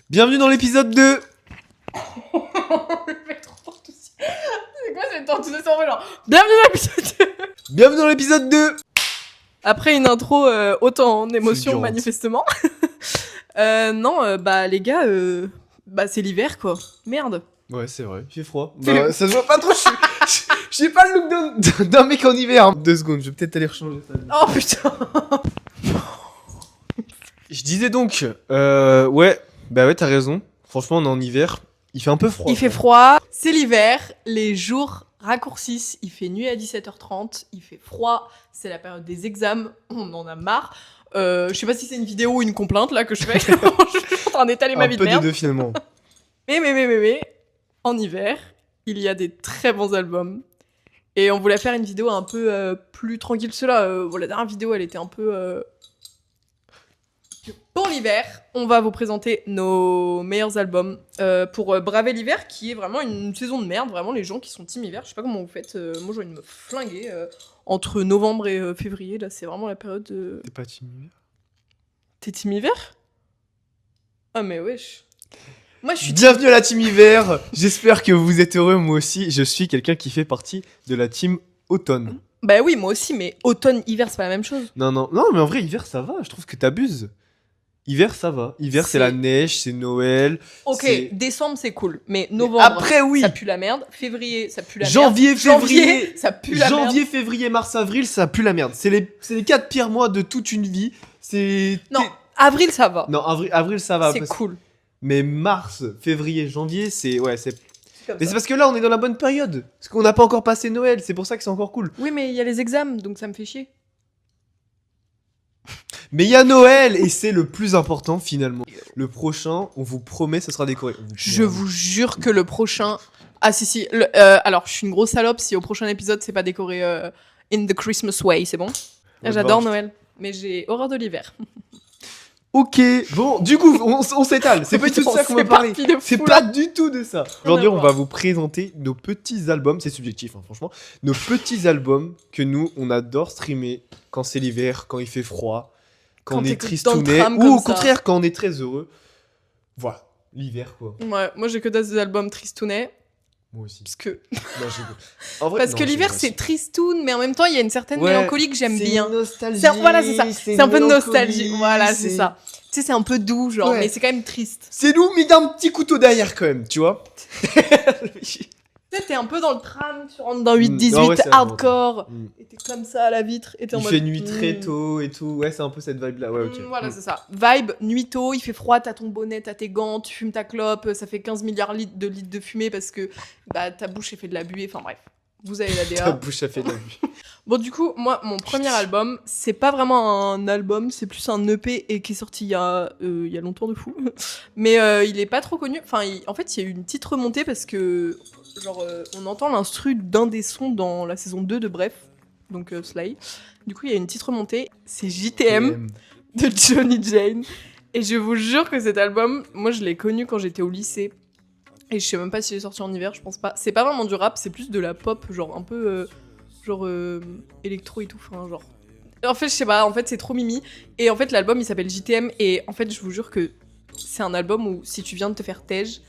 Bienvenue dans l'épisode 2. Le mec trop fort aussi. C'est quoi cette tortue de cerveau genre bienvenue dans l'épisode 2. Bienvenue dans l'épisode 2. Après une intro autant en émotion Fulgurante. manifestement. Bah les gars, bah c'est l'hiver quoi. Merde. Ouais, c'est vrai, il fait froid. Bah, ça se voit pas trop, j'ai pas le look d'un mec en hiver. 2 secondes, je vais peut-être aller rechanger ça. Oh putain. Je disais donc, ouais, bah ouais, t'as raison. Franchement, on est en hiver, il fait un peu froid. Il fait froid, c'est l'hiver, les jours raccourcissent, il fait nuit à 17h30, il fait froid, c'est la période des examens, on en a marre. Je sais pas si c'est une vidéo ou une complainte là que je fais. Je suis en train d'étaler ma Un vie de peu des merde. deux finalement. Mais, en hiver, il y a des très bons albums. Et on voulait faire une vidéo un peu plus tranquille. La dernière vidéo, elle était un peu... Pour l'hiver, on va vous présenter nos meilleurs albums pour braver l'hiver, qui est vraiment une saison de merde. Vraiment, les gens qui sont team hiver, je sais pas comment vous faites. Moi, j'ai envie de me flinguer entre novembre et février. Là, c'est vraiment la période... T'es pas team hiver? T'es team hiver? Ah, mais wesh. Moi, je suis Bienvenue à la team hiver. J'espère que vous êtes heureux, moi aussi. Je suis quelqu'un qui fait partie de la team automne. Bah oui, moi aussi, mais automne-hiver, c'est pas la même chose. Non, mais en vrai, hiver, ça va. Je trouve que t'abuses. Hiver, ça va. Hiver, c'est la neige, c'est Noël. Ok, c'est- décembre c'est cool, mais novembre Après, oui. ça pue la merde, février ça pue la Janvier, merde, février, ça pue la Janvier, février, mars, avril, ça pue la merde. C'est les 4 pires mois de toute une vie. C'est... merde. Non, avril ça va, Non, avril, ça va. c'est parce- cool. Mais mars, février, janvier, c'est... Ouais, c'est... Comme Mais ça. c'est parce que là, on est dans la bonne période. Parce qu'on n'a pas encore passé Noël. C'est pour ça que c'est encore cool. Oui, mais il y a les examens, donc ça me fait chier. Mais il y a Noël et c'est le plus important finalement. Le prochain, on vous promet, ça sera décoré. Je vous jure que le prochain... Ah si, alors je suis une grosse salope si au prochain épisode c'est pas décoré in the Christmas way, c'est bon? Ouais, J'adore bah, Noël, mais j'ai horreur de l'hiver. Ok, bon, du coup, on s'étale. C'est pas du tout de ça qu'on va parler. C'est pas du tout de ça. Aujourd'hui, à on voir. va vous présenter nos petits albums. C'est subjectif, hein, franchement. Nos petits albums que nous, on adore streamer quand c'est l'hiver, quand il fait froid, quand on est t'écoutes dans le tristounet, tram ou comme au ça. contraire, quand on est très heureux. Voilà, l'hiver, quoi. Ouais, moi j'ai que des albums tristounets, Moi aussi. parce que... Non, en vrai, Parce non, que l'hiver j'ai- c'est tristoun, mais en même temps il y a une certaine Ouais, mélancolie que j'aime c'est bien. une nostalgie. Voilà, c'est ça. C'est un peu de une nostalgie. mélancolie, Voilà, c'est ça. Tu sais, c'est un peu doux, genre, Ouais. mais c'est quand même triste. C'est nous mis d'un petit couteau derrière quand même, tu vois. Tu sais, t'es un peu dans le tram, tu rentres dans 8-18, Non, ouais, c'est hardcore, Mm. et t'es comme ça à la vitre, et t'es en Il mode... fait nuit très tôt et tout. Ouais, c'est un peu cette vibe là. Ouais, ok. Voilà, c'est ça. Vibe, nuit tôt, il fait froid, t'as ton bonnet, t'as tes gants, tu fumes ta clope, ça fait 15 milliards de litres de fumée parce que bah, ta bouche est fait de la buée, enfin bref. Vous avez la Ta DA. bouche a fait de la vue. Bon, du coup, moi, mon premier album, c'est pas vraiment un album, c'est plus un EP et qui est sorti il y a longtemps de fou. Mais il est pas trop connu. Enfin, en fait, il y a eu une petite remontée parce que, genre, on entend l'instru d'un des sons dans la saison 2 de Bref, donc Sly. Du coup, il y a une petite remontée. C'est JTM de Johnny Jane. Et je vous jure que cet album, moi, je l'ai connu quand j'étais au lycée. Et je sais même pas s'il est sorti en hiver, je pense pas. C'est pas vraiment du rap, c'est plus de la pop, genre un peu... électro et tout, enfin genre... En fait, je sais pas, en fait c'est trop mimi. Et en fait l'album il s'appelle JTM et en fait je vous jure que c'est un album où si tu viens de te faire tège,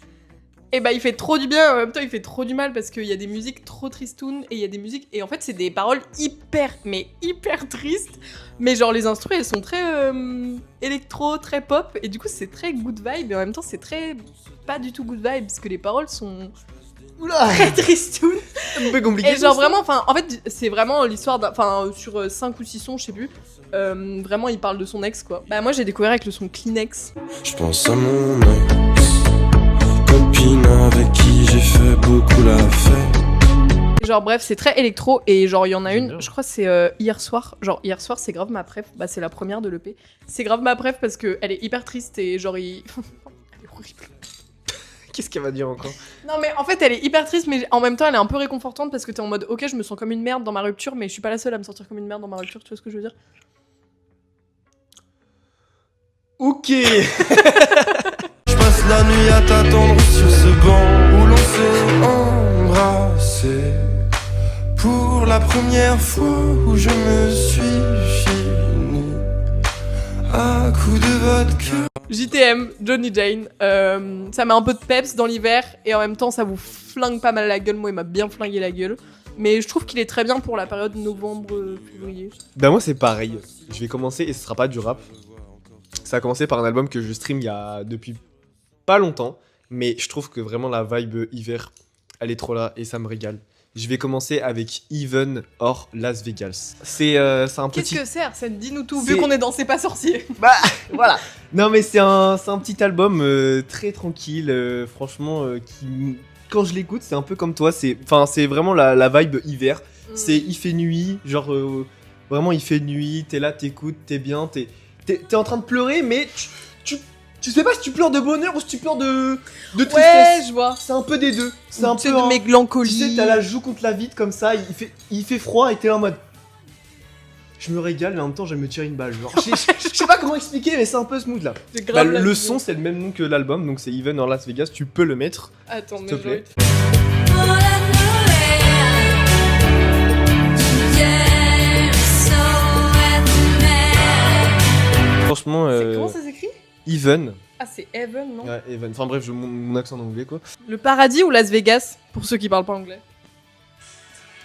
et bah il fait trop du bien, en même temps il fait trop du mal parce qu'il y a des musiques trop tristounes et il y a des musiques... Et en fait c'est des paroles hyper tristes, mais genre les instrus elles sont très électro, très pop et du coup c'est très good vibe et en même temps c'est très... pas du tout good vibe parce que les paroles sont Oula, très tristounes. un peu compliqué. Et genre vraiment, enfin, en fait, c'est vraiment l'histoire enfin, sur 5 ou 6 sons, je sais plus. Vraiment, il parle de son ex, quoi. Bah, moi, j'ai découvert avec le son Kleenex. Je pense à mon ex, copine avec qui j'ai fait beaucoup la fête. Genre, bref, c'est très électro. Et genre, il y en a J'aime une, bien. je crois que c'est hier soir. Genre, hier soir, c'est grave ma préf. Bah, c'est la première de l'EP. C'est grave ma préf parce qu'elle est hyper triste et genre, elle est horrible. Qu'est-ce qu'elle va dire encore? Non, mais en fait, elle est hyper triste, mais en même temps, elle est un peu réconfortante parce que t'es en mode, ok, je me sens comme une merde dans ma rupture, mais je suis pas la seule à me sentir comme une merde dans ma rupture, tu vois ce que je veux dire? Ok. Je passe la nuit à t'attendre sur ce banc où l'on s'est embrassé. Pour la première fois où je me suis fini à coups de vodka. JTM, Johnny Jane. Ça met un peu de peps dans l'hiver et en même temps ça vous flingue pas mal la gueule. Moi il m'a bien flingué la gueule. Mais je trouve qu'il est très bien pour la période novembre-février. Bah moi c'est pareil. Je vais commencer et ce sera pas du rap. Ça a commencé par un album que je stream depuis pas longtemps. Mais je trouve que vraiment la vibe hiver, elle est trop là et ça me régale. Je vais commencer avec Even or Las Vegas. C'est un petit... Qu'est-ce que c'est Arsène? Dis-nous tout, C'est- vu qu'on est dans C'est pas sorcier. Bah voilà. Non mais c'est un petit album très tranquille, franchement, qui quand je l'écoute c'est un peu comme toi, c'est vraiment la vibe hiver. C'est il fait nuit, genre vraiment il fait nuit, t'es là, t'écoutes, t'es bien, t'es en train de pleurer mais tu sais pas si tu pleures de bonheur ou si tu pleures de Ouais, tristesse. je vois. C'est un peu des deux. C'est un C'est peu de un- mélancolie. Tu sais, t'as la joue contre la vitre comme ça, il fait froid et t'es là en mode. Je me régale et en même temps je vais me tirer une balle. Genre, je sais pas comment expliquer, mais c'est un peu ce mood là. C'est Bah, grave la le vision. son c'est le même nom que l'album, donc c'est Even or Las Vegas, tu peux le mettre. Attends, mais S'il te plaît. Franchement, Comment ça s'écrit? Even. Ah, c'est Heaven, non? Ouais, Even. Enfin bref, mon accent en anglais quoi. Le paradis ou Las Vegas, pour ceux qui parlent pas anglais.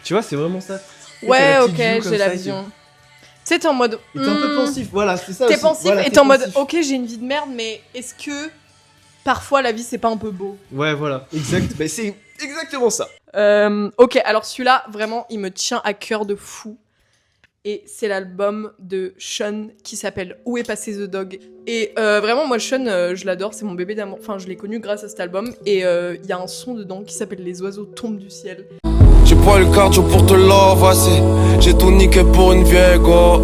Tu vois, c'est vraiment ça. Et Ouais, t'as la ok, petite joue comme j'ai la ça, vision. Tu sais, t'es en mode. Et t'es un peu pensif, voilà, c'est ça T'es aussi. pensif Voilà, et t'es en mode, ok, j'ai une vie de merde, mais est-ce que parfois la vie c'est pas un peu beau? Ouais, voilà, exact. Bah, c'est exactement ça. Ok, alors celui-là, vraiment, il me tient à cœur de fou. Et c'est l'album de Sean qui s'appelle Où est passé The Dog. Et vraiment, moi, Sean, je l'adore, c'est mon bébé d'amour. Enfin, je l'ai connu grâce à cet album. Et il y a un son dedans qui s'appelle Les oiseaux tombent du ciel. J'ai pas le cardio pour te l'envasser. J'ai tout niqué pour une vieille go.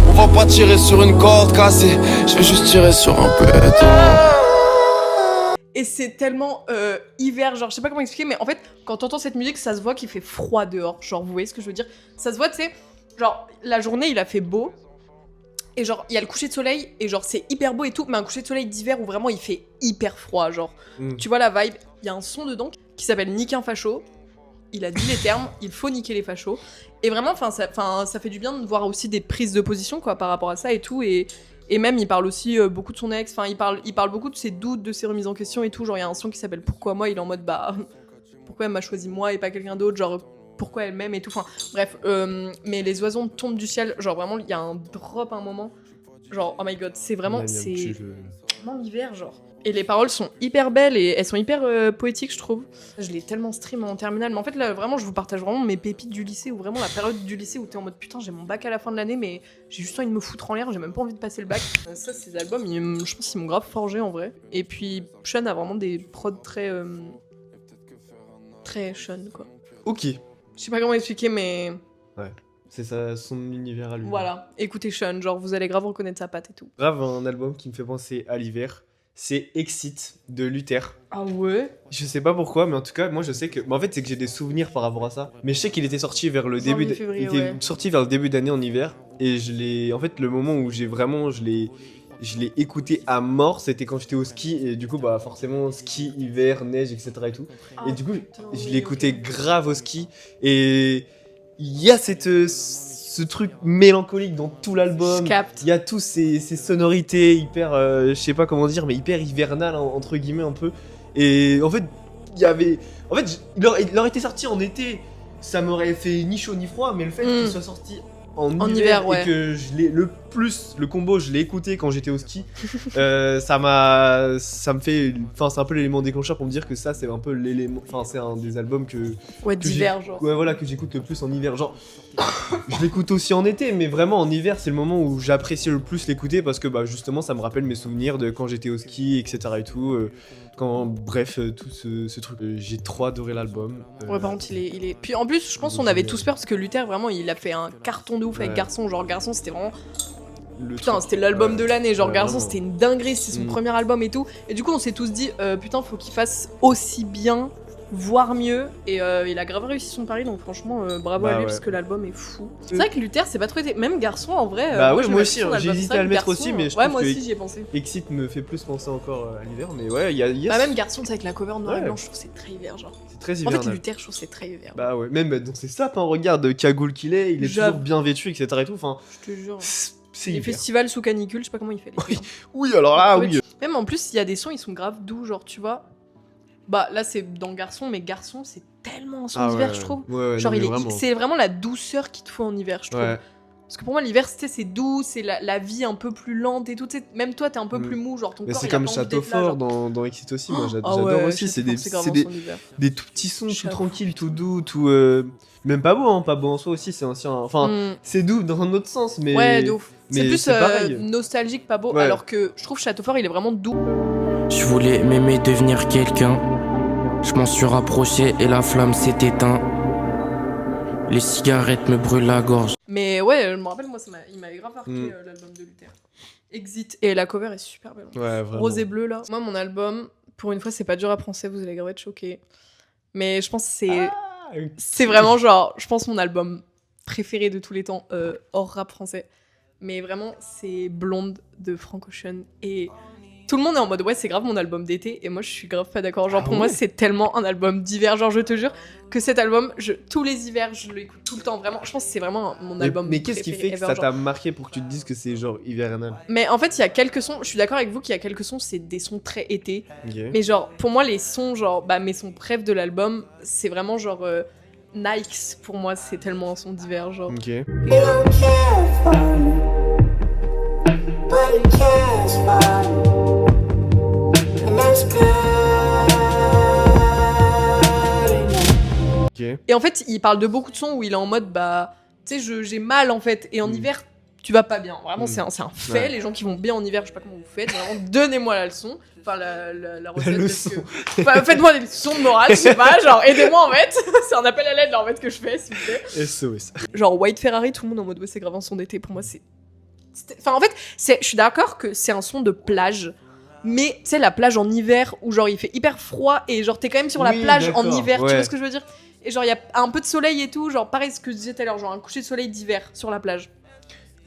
On va pas tirer sur une corde cassée. Je vais juste tirer sur un béton. Et c'est tellement hiver, genre je sais pas comment expliquer, mais en fait quand t'entends cette musique ça se voit qu'il fait froid dehors, genre vous voyez ce que je veux dire? Ça se voit, tu sais, genre la journée il a fait beau, et genre il y a le coucher de soleil, et genre c'est hyper beau et tout, mais un coucher de soleil d'hiver où vraiment il fait hyper froid, genre tu vois la vibe, il y a un son dedans qui s'appelle Nique un facho, il a dit les termes, il faut niquer les fachos, et vraiment ça fait du bien de voir aussi des prises de position quoi par rapport à ça et tout, et même, il parle aussi beaucoup de son ex, enfin, il parle beaucoup de ses doutes, de ses remises en question et tout. Genre, il y a un son qui s'appelle Pourquoi moi, il est en mode, bah, pourquoi elle m'a choisi moi et pas quelqu'un d'autre, genre, pourquoi elle m'aime et tout. Enfin, bref, mais les oiseaux tombent du ciel, genre, vraiment, il y a un drop à un moment. Genre, oh my god, c'est vraiment, c'est vraiment l'hiver, genre. Et les paroles sont hyper belles et elles sont hyper poétiques, je trouve. Je l'ai tellement stream en terminale, mais en fait, là, vraiment, je vous partage vraiment mes pépites du lycée, ou vraiment la période du lycée où t'es en mode putain, j'ai mon bac à la fin de l'année, mais j'ai juste envie de me foutre en l'air, j'ai même pas envie de passer le bac. Ça, ces albums, je pense qu'ils m'ont grave forgé en vrai. Et puis, Sean a vraiment des prods très. Très Sean, quoi. Ok. Je sais pas comment expliquer, mais. C'est ça, son univers à lui. Voilà, écoutez Sean, genre vous allez grave reconnaître sa patte et tout. Grave un album qui me fait penser à l'hiver, c'est Exit de Luther. Ah ouais? Je sais pas pourquoi, mais en tout cas, moi je sais que. En fait, c'est que j'ai des souvenirs par rapport à ça. Mais je sais qu'il était sorti vers le début. Janvier, février, il était ouais. sorti vers le début d'année en hiver. Et je l'ai. En fait, le moment où j'ai vraiment. Je l'ai écouté à mort, c'était quand j'étais au ski. Et du coup, bah forcément, ski, hiver, neige, etc. et tout. Et du coup, je l'ai écouté grave au ski. Et il y a ce truc mélancolique dans tout l'album. Je capte. Il y a tous ces sonorités hyper, je sais pas comment dire, mais hyper hivernales, entre guillemets, un peu. Et en fait, il y avait. En fait, il aurait été sorti en été, ça m'aurait fait ni chaud ni froid, mais le fait qu'il soit sorti en hiver, ouais. et que je l'ai le combo, je l'ai écouté quand j'étais au ski, ça me fait. Enfin, c'est un peu l'élément déclencheur pour me dire que ça, c'est un peu l'élément. Enfin, c'est un des albums Ouais, que d'hiver, genre. Ouais, voilà, que j'écoute le plus en hiver. Genre, je l'écoute aussi en été, mais vraiment en hiver, c'est le moment où j'apprécie le plus l'écouter parce que bah, justement, ça me rappelle mes souvenirs de quand j'étais au ski, etc. et tout. Bref, tout ce truc. J'ai trop adoré l'album. Ouais, par contre, il est. Puis en plus, je pense qu'on avait tous peur parce que Luther, vraiment, il a fait un carton de ouf avec Ouais. Garçon. Genre, Garçon, c'était vraiment. Le Putain, truc. c'était l'album de l'année. Genre, Ouais, Garçon, vraiment. c'était une dinguerie. C'était son premier album et tout. Et du coup, on s'est tous dit, putain, faut qu'il fasse aussi bien, voire mieux. Et il a grave réussi son pari. Donc, franchement, bravo Bah à lui ouais. parce que l'album est fou. C'est vrai que Luther, c'est pas trop été. Même Garçon, en vrai. Bah ouais, je moi l'ai aussi, son hein, j'ai album. hésité C'est vrai à le que mettre Garçon, aussi, mais je ouais, trouve moi que- aussi, j'y ai pensé. Exit me fait plus penser encore à l'hiver, mais ouais, il y a Bah, même Garçon, c'est avec la cover noir et Ouais. blanc, je trouve que c'est très hiver, genre. c'est très En hivernal. fait, Luther, je trouve que c'est très hiver. Bah ouais, même dans ses sapes, hein, regarde, cagoule qu'il est, il est J'avoue. toujours bien vêtu, etc. et tout. Enfin, Je te jure. c'est Les hyper. festivals sous canicule, je sais pas comment il fait. les gars. Oui, alors là, oui. Même en plus, il y a des sons, ils sont grave doux, genre tu vois. Bah là, c'est dans Garçon, mais Garçon, c'est tellement un son d'hiver, je trouve. Ouais, Genre, non, mais vraiment. c'est vraiment la douceur qu'il te faut en hiver, je trouve. Ouais. Parce que pour moi, l'hiver, c'est doux, c'est la vie un peu plus lente et tout. Tu sais, même toi, t'es un peu Mm. plus mou, genre ton Mais corps, c'est il a comme pas envie Château d'être là, Fort genre. dans Exit aussi, moi Ah j'adore ouais, aussi. C'est des, grave c'est un des, son d'hiver. des tout petits sons, tout J'avoue. tranquilles, tout doux, tout. Même pas beau en soi aussi, c'est ancien. Enfin, Mm. c'est doux dans un autre sens, mais. Ouais, de ouf. C'est mais plus c'est pareil. nostalgique, pas beau, Ouais. alors que je trouve Château Fort, il est vraiment doux. Je voulais m'aimer, devenir quelqu'un. Je m'en suis rapproché et la flamme s'est éteinte. Les cigarettes me brûlent la gorge. Mais ouais, je me rappelle, moi, il m'avait grave marqué Mm. l'album de Luther. Exit. Et la cover est super belle. Ouais, vraiment. Rose et bleu, là. Moi, mon album, pour une fois, c'est pas dur à prononcer, vous allez grave être choqués. Mais je pense que c'est vraiment genre, je pense mon album préféré de tous les temps, hors rap français. Mais vraiment, c'est Blonde de Frank Ocean. Et tout le monde est en mode, ouais, c'est grave mon album d'été. Et moi, je suis grave pas d'accord. Genre, Ah pour moi, ouais. c'est tellement un album d'hiver. Genre, je te jure que cet album, tous les hivers, je l'écoute tout le temps. Vraiment, je pense que c'est vraiment mon album Mais qu'est-ce qui préféré fait que ever, ça genre. t'a marqué pour que tu te dises que c'est genre hivernal? Mais en fait, il y a quelques sons, je suis d'accord avec vous qu'il y a quelques sons, c'est des sons très été. Ok. Mais genre, pour moi, les sons, genre, mes sons préf de l'album, c'est vraiment genre Nikes. Pour moi, c'est tellement un son d'hiver, genre. Ok. You don't care for me, but he cares for me, and that's good enough. Ok. Et en fait, il parle de beaucoup de sons où il est en mode, tu sais, j'ai mal en fait. Et en hiver, tu vas pas bien. Vraiment, c'est un fait. Ouais. Les gens qui vont bien en hiver, je sais pas comment vous faites. Vraiment, donnez-moi la leçon. Enfin, la recette. leçon. parce que- Enfin, faites-moi des leçons de morale, je sais pas. Genre, aidez-moi en fait. C'est un appel à l'aide là en fait que je fais, s'il vous plaît. SOS. Genre White Ferrari, tout le monde en mode ouais, c'est grave un son d'été. Pour moi, enfin, en fait, je suis d'accord que c'est un son de plage. Mais tu sais, la plage en hiver où genre il fait hyper froid et genre t'es quand même sur la Oui, plage en d'accord, hiver, tu ouais. vois ce que je veux dire? Et genre il y a un peu de soleil et tout, genre pareil ce que je disais tout à l'heure, genre un coucher de soleil d'hiver sur la plage.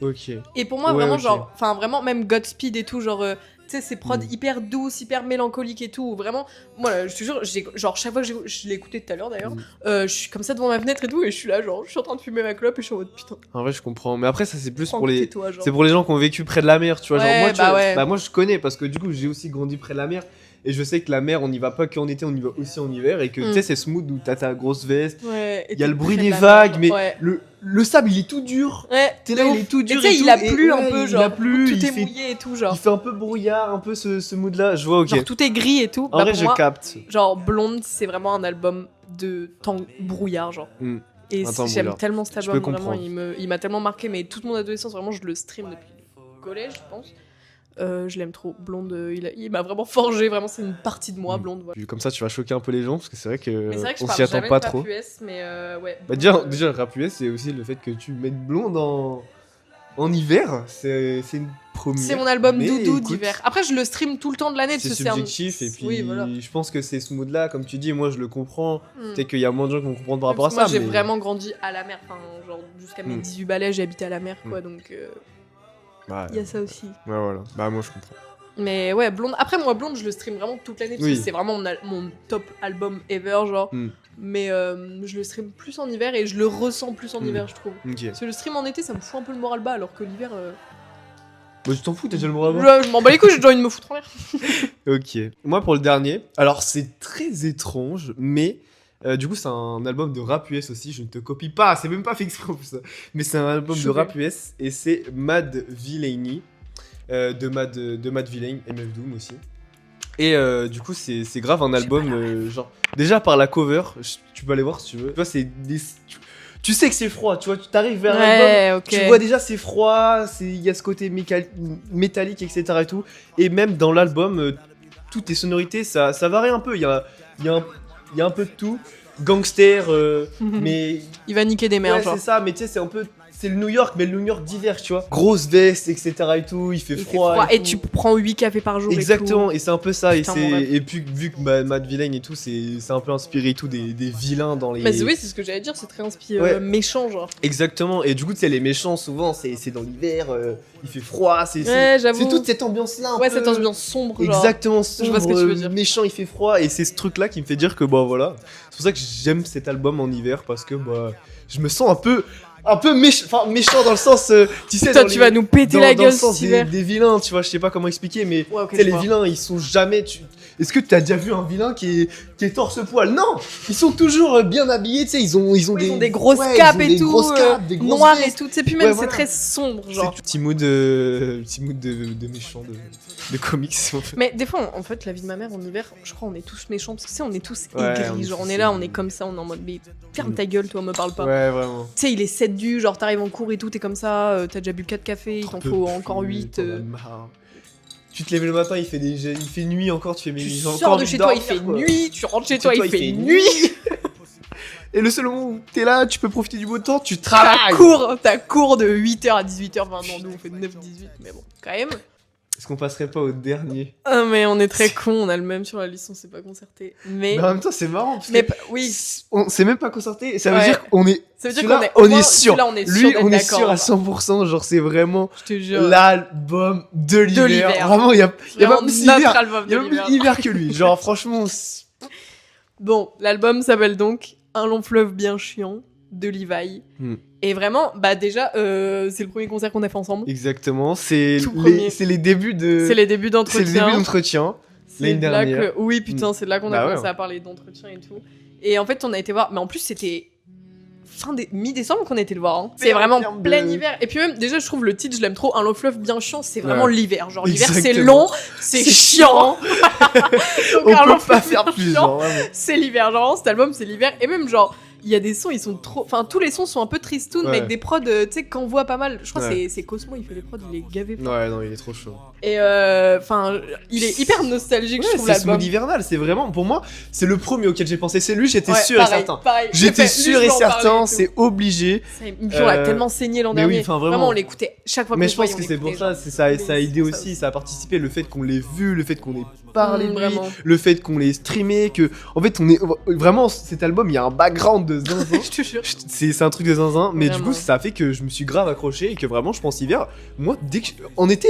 Ok. Et pour moi, Ouais, vraiment, ok. genre, enfin vraiment, même Godspeed et tout, genre, tu sais, ces prods Mm. hyper douces, hyper mélancoliques et tout, vraiment, moi, je te jure, genre, chaque fois que je l'ai écouté tout à l'heure d'ailleurs, je suis comme ça devant ma fenêtre et tout, et je suis là, genre, je suis en train de fumer ma clope et je suis en mode putain, En vrai, je comprends. Mais après, ça, c'est plus Franck, pour les. tais-toi, genre. C'est pour les gens qui ont vécu près de la mer, tu vois. Ouais, genre, moi, tu bah vois, ouais. moi, je connais parce que du coup, j'ai aussi grandi près de la mer. Et je sais que la mer, on n'y va pas qu'en été, on y va aussi en hiver. Et que tu sais, c'est smooth où t'as ta grosse veste. Ouais, et Il y a t'es le bruit près des de la vagues, mer, mais ouais. le sable, il est tout dur. Ouais, T'es là, de il ouf. est tout Et dur. tu sais, et il tout, a et plu un ouais, peu, il genre, a plu, tout il est fait, mouillé et tout, genre. il fait un peu brouillard, un peu ce mood-là. Je vois, ok. Genre, tout est gris et tout. En Bah, vrai, pour je moi, capte. genre, Blonde, c'est vraiment un album de temps brouillard, genre. Mm. Et Un temps j'aime brouillard. tellement cet Je album, peux vraiment, comprendre. il m'a tellement marqué, mais toute mon adolescence, vraiment, je le stream depuis le collège, je pense. Je l'aime trop. Blonde, il m'a vraiment forgé, vraiment, c'est une partie de moi, Mm. Blonde. Voilà. Puis comme ça, tu vas choquer un peu les gens parce que c'est vrai que Mais c'est vrai que je on parle s'y attend jamais pas de trop. rap US, mais ouais. Bah déjà, le rap US, c'est aussi le fait que tu mettes blonde en hiver. C'est une première. C'est mon album Mais doudou écoute, d'hiver. Après, je le stream tout le temps de l'année. C'est parce que subjectif et puis Oui, voilà. je pense que c'est ce mood-là, comme tu dis, moi je le comprends. Mm. Peut-être qu'il y a moins de gens qui vont comprendre par rapport à Parce que ça. moi, j'ai mais... vraiment grandi à la mer. Enfin, genre, jusqu'à mes Mm. 18 balais, j'ai habité à la mer, quoi. Donc, Ouais, il y a ça aussi. ouais, voilà. Bah moi je comprends. Mais ouais, Blonde. Après, moi, Blonde, je le stream vraiment toute l'année. Parce Oui. que c'est vraiment mon top album ever, genre. Mm. Mais je le stream plus en hiver et je le ressens plus en Mm. hiver, je trouve. Ok. Parce que le stream en été, ça me fout un peu le moral bas, alors que l'hiver. Bah tu t'en fous, t'as déjà le moral bas. Je m'en bats les couilles, j'ai déjà envie de me foutre en l'air. Ok. Moi pour le dernier, alors c'est très étrange, mais du coup c'est un album de rap US aussi, je ne te copie pas, c'est même pas fait exprès pour ça. Mais c'est un album de Choqué. rap US et c'est Mad Villainy de Mad Villain, MF Doom aussi. Et du coup c'est grave un album genre déjà par la cover, tu peux aller voir si tu veux. Tu vois c'est des tu sais que c'est froid, tu vois, tu t'arrives vers l'album. Ouais, ok. Tu vois déjà c'est froid, il y a ce côté métallique etc et tout. Et même dans l'album, toutes tes sonorités ça varie un peu. Il y a un peu de tout. Gangster, mais Il va niquer des mères, ouais, genre. c'est ça. Mais tu sais c'est un peu c'est le New York, mais le New York d'hiver, tu vois. Grosse veste etc et tout. Il fait Il fait froid. froid. Et tout. tu prends 8 cafés par jour. Exactement, et c'est un peu ça. Putain, mon et rêve. et puis vu que Mad Villain et tout, c'est un peu inspiré et tout des vilains dans les. Mais oui, c'est ce que j'allais dire, c'est très inspiré Ouais. méchant, genre. Exactement, et du coup, tu sais, les méchants, souvent, c'est dans l'hiver, il fait froid, c'est Ouais, j'avoue. c'est toute cette ambiance-là. un Ouais, peu- cette ambiance sombre, genre. Exactement, sombre, vois ce que tu veux dire. méchant, il fait froid, et c'est ce truc-là qui me fait dire que, bah voilà. C'est pour ça que j'aime cet album en hiver, parce que, bah, je me sens un peu un peu méchant dans le sens, tu sais, Toi, dans tu les- vas nous péter dans, la dans gueule le sens cet des, hiver. des vilains, tu vois, je sais pas comment expliquer, mais Ouais, ok, tu sais, je les vois. vilains, ils sont jamais. Est-ce que tu as déjà vu un vilain qui est torse-poil? Non, ils sont toujours bien habillés, tu sais, ils ont Des grosses ouais, capes ils ont et des tout, grosses capes, des grosses noires et vestes. tout. Tu sais, puis même Ouais, c'est voilà. très sombre, genre. C'est petit mood de méchant de comics, si on fait. Mais des fois, en fait, la vie de ma mère en hiver, je crois, on est tous méchants parce que tu sais, on est tous Ouais, aigris. on est Genre, tous on est là, on aigris. est comme ça, on est en mode, mais ferme ta gueule, toi, me parle pas. Ouais, vraiment. Tu sais, il est 7 du, genre t'arrives en cours et tout, t'es comme ça, t'as déjà bu 4 cafés, il t'en faut encore 8. T'en as marre. Tu te lèves le matin, il fait nuit encore, tu fais mais Tu j'ai encore sors de envie chez toi, il dormir, fait quoi. nuit, tu rentres chez Chez toi, il fait nuit. Et le seul moment où t'es là, tu peux profiter du beau temps, tu T'as travailles. cours de 8h à 18h, enfin non, nous on fait 9-18, mais bon, quand même. Est-ce qu'on passerait pas au dernier? Ah, mais on est très cons, on a le même sur la liste, on s'est pas concerté. Mais. Mais en même temps, c'est marrant parce Mais que oui, on s'est même pas concerté. Et ça veut Ouais. dire qu'on est. ça veut dire celui-là, qu'on est. on au moins, est sûr. celui-là, on est sûr Lui, d'être on est d'accord, sûr à genre. 100%. Genre, c'est vraiment Je te jure. l'album de l'hiver. l'hiver. Vraiment, il y a Vraiment pas plus notre hiver. album Il y a de pas l'hiver. plus hiver que lui. Genre, franchement. Bon, l'album s'appelle donc Un long fleuve bien chiant de Levi. Hmm. Et vraiment, bah déjà, c'est le premier concert qu'on a fait ensemble. Exactement. C'est Tout premier. les débuts de. C'est les débuts C'est le début d'entretien. d'entretien. C'est l'année de là dernière. que- Oui, putain, c'est de là qu'on a Bah ouais. commencé à parler d'entretien et tout. Et en fait, on a été voir. Mais en plus, c'était mi-décembre qu'on a été le voir. Hein. C'est Mais en vraiment termes plein de- hiver. Et puis même, déjà, je trouve le titre, je l'aime trop. Un long fleuve bien chiant, c'est vraiment Ouais. l'hiver. Genre, l'hiver, c'est Exactement. long, c'est C'est chiant. Donc, On un long peut pas fleuve faire bien plus. chiant, Genre, vraiment. c'est l'hiver. Genre, cet album, c'est l'hiver. Et même, genre, il y a des sons, ils sont trop. Enfin, tous les sons sont un peu tristounes, Ouais. mais avec des prods, tu sais, qu'on voit pas mal. Je crois que Ouais. c'est Cosmo, il fait les prods, il est gavé. Ouais, non, il est trop chaud. Et enfin, il est hyper nostalgique, je Ouais, trouve, c'est l'album. Smooth Hivernal, c'est vraiment, pour moi, c'est le premier auquel j'ai pensé. C'est lui, j'étais Ouais, sûr pareil, et certain. pareil. J'étais Lui, sûr je et vais en parler certain, et tout. c'est obligé. Ça, puis on l'a tellement saigné l'an mais oui, dernier. enfin, vraiment. on l'écoutait chaque fois. Mais qu'on je pense le que voyait, c'est on pour l'écoutait, ça, genre. ça a aidé ça aussi, ça a participé, le fait qu'on l'ait vu, le fait qu'on ait parlé de lui, Vraiment. le fait qu'on l'ait streamé, que, en fait, on est, vraiment, cet album, il y a un background de zinzin. Je te jure. C'est un truc de zinzin, mais du Vraiment. coup, ça a fait que je me suis grave accroché et que vraiment, je pense hiver, moi, dès que, en été,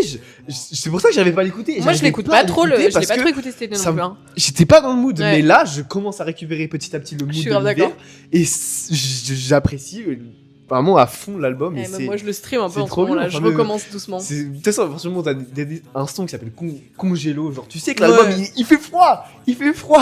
c'est pour ça que j'arrivais pas à l'écouter. Moi, je J'arrivais l'écoute à pas trop, je l'écouter l'ai parce pas que trop écouté cet été ça non me- plus. Hein. J'étais pas dans le mood, Ouais. mais là, je commence à récupérer petit à petit le mood Je suis de grave l'hiver d'accord. et j'apprécie vraiment à fond l'album. Eh, et mais c'est moi, je le stream un peu c'est en ce trop bien, moment-là. Je enfin, le- recommence doucement. c'est- de toute façon, franchement, t'as un son qui s'appelle Congélo. Genre, tu sais que l'album, Ouais. il fait froid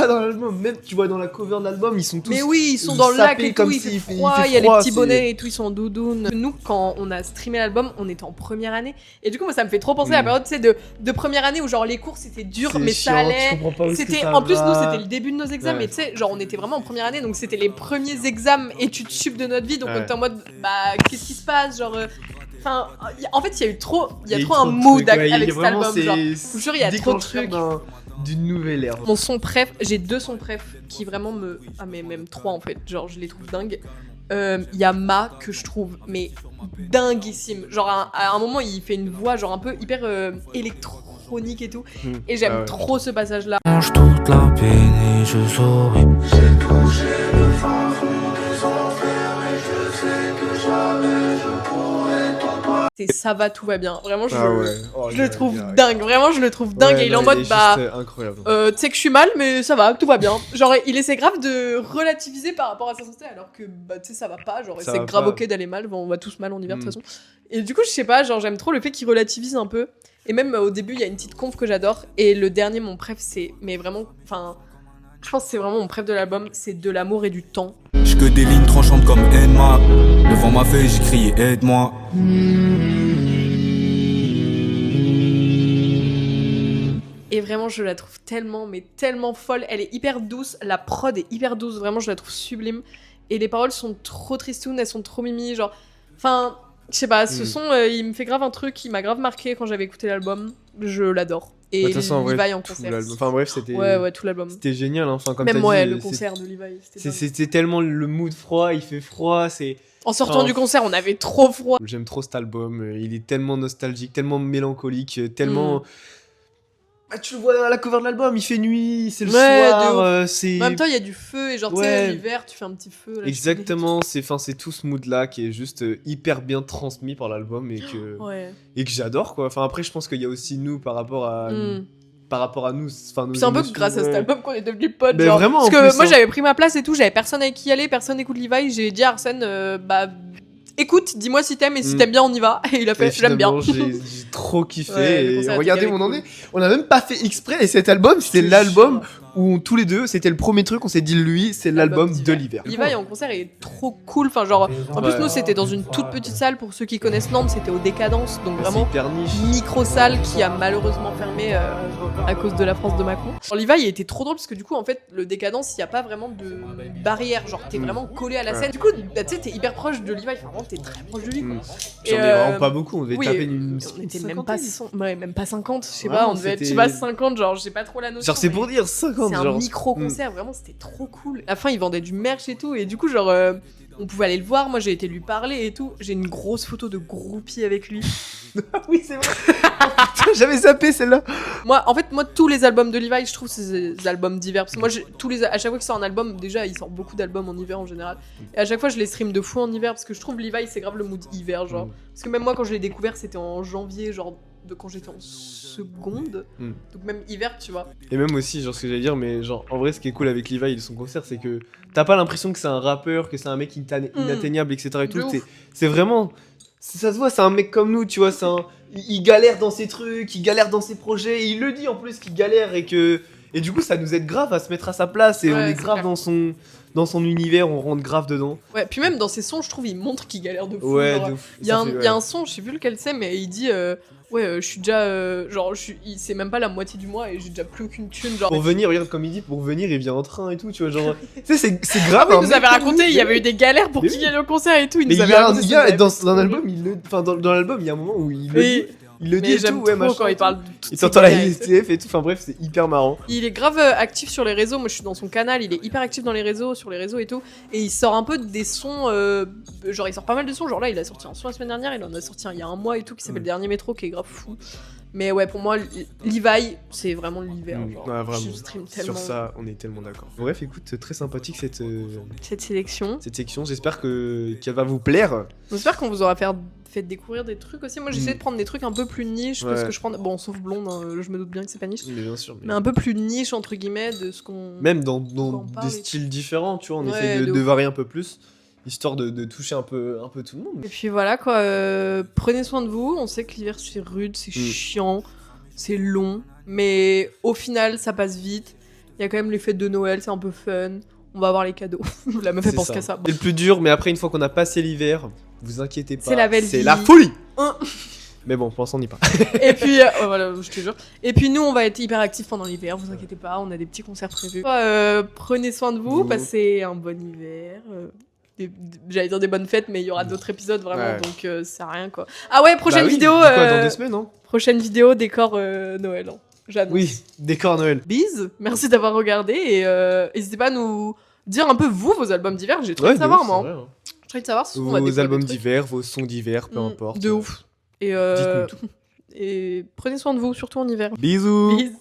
dans l'album. Même, tu vois, dans la cover de l'album, ils sont tous. Mais oui, ils sont dans le lac sapés et comme tout, il s'il fait fait- froid, il fait il y a les froid, petits c'est- bonnets et tout, ils sont en doudoune. Nous, quand on a streamé l'album, on était en première année. Et du coup, moi, ça me fait trop penser à la période, tu sais, de première année où genre les cours c'était dur, C'est mais chiant, ça tu allait. comprends pas où est-ce que C'était, ça en plus, va. nous, c'était le début de nos examens, Ouais. mais tu sais, genre on était vraiment en première année, donc c'était les premiers examens études sup de notre vie, donc Ouais. on était en mode, bah, qu'est-ce qui se passe, genre. Enfin, en fait, il y a eu trop, il y a eu trop un de mood trucs, ouais, il y a avec cet vraiment, album, genre. c'est- vous jure, il y a trop de déclencheur trucs. d'une nouvelle ère. Mon son préf, j'ai 2 sons préf qui vraiment me. Ah, mais même 3 en fait, genre je les trouve dingues. Il y a Ma que je trouve, mais dinguissime. Genre à un moment, il fait une voix, genre un peu hyper électronique et tout. Et j'aime Ah ouais. trop ce passage-là. Mange toute la peine et je saurai. C'est Ça va, tout va bien. Vraiment, Ah ouais. Oh, je le gars, trouve gars. dingue. Vraiment, je le trouve dingue. Ouais, et il est en non, mode, est bah. juste, incroyable. Tu sais que je suis mal, mais ça va, tout va bien. Genre, il essaie grave de relativiser par rapport à sa santé, alors que, bah, tu sais, ça va pas. Genre, Ça c'est va grave pas. ok d'aller mal. On va tous mal en hiver, de Mm. toute façon. Et du coup, je sais pas, genre, j'aime trop le fait qu'il relativise un peu. Et même au début, il y a une petite conf que j'adore. Et le dernier, mon préf, c'est. Mais vraiment, enfin. Je pense que c'est vraiment mon préf de l'album. C'est De l'amour et du temps. J'ai que des lignes tranchantes comme Edma. Devant ma feuille, j'ai crié aide-moi. Et vraiment, je la trouve tellement, mais tellement folle. Elle est hyper douce. La prod est hyper douce. Vraiment, je la trouve sublime. Et les paroles sont trop tristounes. Elles sont trop mimi. Genre. Enfin, je sais pas. Ce son, il me fait grave un truc qui m'a grave marqué quand j'avais écouté l'album. Je l'adore. Et Bah, de toute façon, en vrai, Levi en tout concert. l'album. Enfin bref, c'était. Ouais, tout l'album. C'était génial. Hein. Enfin, comme Même t'as ouais, dit, le c'est- concert de Levi. C'était dingue. C'était tellement le mood froid. Il fait froid. C'est. En sortant Enfin, du concert, on avait trop froid. J'aime trop cet album. Il est tellement nostalgique, tellement mélancolique, tellement. Bah, tu le vois à la cover de l'album. Il fait nuit. C'est le Ouais, soir. de C'est. En même temps, il y a du feu. Et genre, tu sais, Ouais. l'hiver, tu fais un petit feu. là, Exactement, c'est tout ce mood là qui est juste hyper bien transmis par l'album et que Ouais. j'adore quoi. Enfin après je pense qu'il y a aussi nous par rapport à nous, enfin nos C'est un peu émotions, grâce à cet ouais. album qu'on est devenus potes. Mais genre. vraiment, Parce en que plus, moi hein. j'avais pris ma place et tout, j'avais personne avec qui y aller, personne n'écoute Levi. J'ai dit à Arsène, bah écoute, dis-moi si t'aimes et si Mm. t'aimes bien, on y va. Et il a fait, Et j'aime bien. finalement, j'ai trop kiffé. Ouais, le et concert regardez était où on en cool. est. On a même pas fait exprès. Et cet album, c'était Je te l'album jure. où tous les deux, c'était le premier truc. On s'est dit, lui, c'est l'album de l'hiver. Levi en concert est trop cool. Enfin, genre, en plus, Ouais. nous, c'était dans une toute petite salle. Pour ceux qui connaissent Nantes, c'était au Décadence. Donc, C'est vraiment, hyper niche. micro-salle qui a malheureusement fermé à cause de la France de Macron. Alors, Levi, il était trop drôle parce que du coup, en fait, le Décadence, il n'y a pas vraiment de barrière. Genre, t'es vraiment collé à la scène. Du coup, bah, tu sais, t'es hyper proche de Levi. Enfin, vraiment, t'es très proche de lui. Quoi. Mm. Et, J'en ai vraiment pas beaucoup. On devait oui, taper une. on était une même pas, cinquantaine. ouais, même pas 50, je sais Vraiment, pas, on devait être, je sais c'était- pas, 50, genre, j'ai pas trop la notion. Genre, c'est mais pour dire 50. c'est un genre. micro-concert, vraiment, c'était trop cool. À la fin, ils vendaient du merch et tout, et du coup, genre, on pouvait aller le voir, moi j'ai été lui parler et tout. J'ai une grosse photo de groupie avec lui. Oui, c'est vrai. Putain, j'avais zappé celle-là. Moi, en fait, moi, tous les albums de Levi, je trouve c'est des albums d'hiver. Parce que moi, à chaque fois qu'il sort un album, déjà, il sort beaucoup d'albums en hiver en général. Et à chaque fois, je les stream de fou en hiver parce que je trouve Levi, c'est grave le mood hiver, genre. Parce que même moi, quand je l'ai découvert, c'était en janvier, genre, de quand j'étais en seconde. Mm. Donc même hiver, tu vois. Et même aussi, genre, ce que j'allais dire, mais genre, en vrai, ce qui est cool avec Levi et son concert, c'est que t'as pas l'impression que c'est un rappeur, que c'est un mec inatteignable, etc. et De tout. ouf. C'est vraiment. Ça se voit, c'est un mec comme nous, tu vois. Il galère dans ses trucs, il galère dans ses projets, et il le dit en plus qu'il galère et que. Et du coup, ça nous aide grave à se mettre à sa place et Ouais, on est c'est grave clair. dans son univers, on rentre grave dedans. Ouais, puis même dans ses sons, je trouve, il montre qu'il galère de fou. Ouais, genre. de ouf. Il y, a Ça un, fait- il y a un son, je sais plus lequel c'est, mais il dit ouais, je suis déjà. Genre, c'est même pas la moitié du mois et j'ai déjà plus aucune thune. Genre, Pour venir, regarde comme il dit, pour venir, il vient en train et tout, tu vois. Genre, tu sais, c'est grave. ah oui, un il nous mec avait comme raconté, nous, il y avait eu des galères pour Mais qu'il oui. vienne au concert et tout. Il Mais nous il y avait a un raconté, gars ça nous dans un avait album, dans l'album, il y a un moment où il le Oui. dit. Il le dit Mais et j'aime tout, ouais, trop machin. quand et il tout. parle de toutes Et ces t'entends la galères et tout. STF et tout, enfin bref, c'est hyper marrant. Il est grave actif sur les réseaux. Moi, je suis dans son canal. Il est hyper actif dans les réseaux, sur les réseaux et tout. Et il sort un peu des sons. Genre, il sort pas mal de sons. Genre là, il a sorti un son la semaine dernière. Il en a sorti un il y a un mois et tout qui s'appelle Dernier Métro, qui est grave fou. Mais ouais, pour moi, Levi, c'est vraiment l'hiver. Genre, Ouais, vraiment. je stream tellement Sur ça, on est tellement d'accord. Bref, écoute, très sympathique cette cette sélection. section. J'espère qu'elle va vous plaire. J'espère qu'on vous aura fait découvrir des trucs aussi. Moi, j'essaie de prendre des trucs un peu plus niche parce Ouais. que je prends. Bon, sauf Blonde, hein, je me doute bien que c'est pas niche. Mais bien sûr. Mais un peu plus niche, entre guillemets, de ce qu'on. Même dans on parle des et styles différents, tu vois, on Ouais, essaie de de ouf. varier un peu plus, histoire de toucher un peu tout le monde. Et puis voilà quoi, prenez soin de vous. On sait que l'hiver c'est rude, c'est chiant, c'est long, mais au final ça passe vite. Il y a quand même les fêtes de Noël, c'est un peu fun. On va avoir les cadeaux. La meuf elle C'est pense ça. qu'à ça. C'est le plus dur, mais après, une fois qu'on a passé l'hiver, vous inquiétez pas. C'est la belle C'est vie. la folie. Hein. Mais bon, pour l'instant, on n'y pas. Et puis voilà, je te jure. Et puis nous on va être hyper actifs pendant l'hiver, vous inquiétez pas, on a des petits concerts prévus. Prenez soin de vous, Mmh. passez un bon hiver. J'allais dire des bonnes fêtes, mais il y aura d'autres épisodes vraiment, Ouais. donc ça sert à rien quoi. Ah ouais, prochaine Bah oui, vidéo. du coup, dans 2 semaines, non Prochaine vidéo décor Noël. Hein. J'annonce. Oui, décor Noël. Bise, merci d'avoir regardé et n'hésitez pas à nous dire un peu vous vos albums d'hiver. J'ai trop envie de de savoir ouf, moi. c'est vrai, hein. J'ai trop envie de savoir si on va Vos découvrir albums des trucs. d'hiver, vos sons d'hiver, peu importe. De ouf. Et Dites-nous tout. et prenez soin de vous surtout en hiver. Bisous. Bise.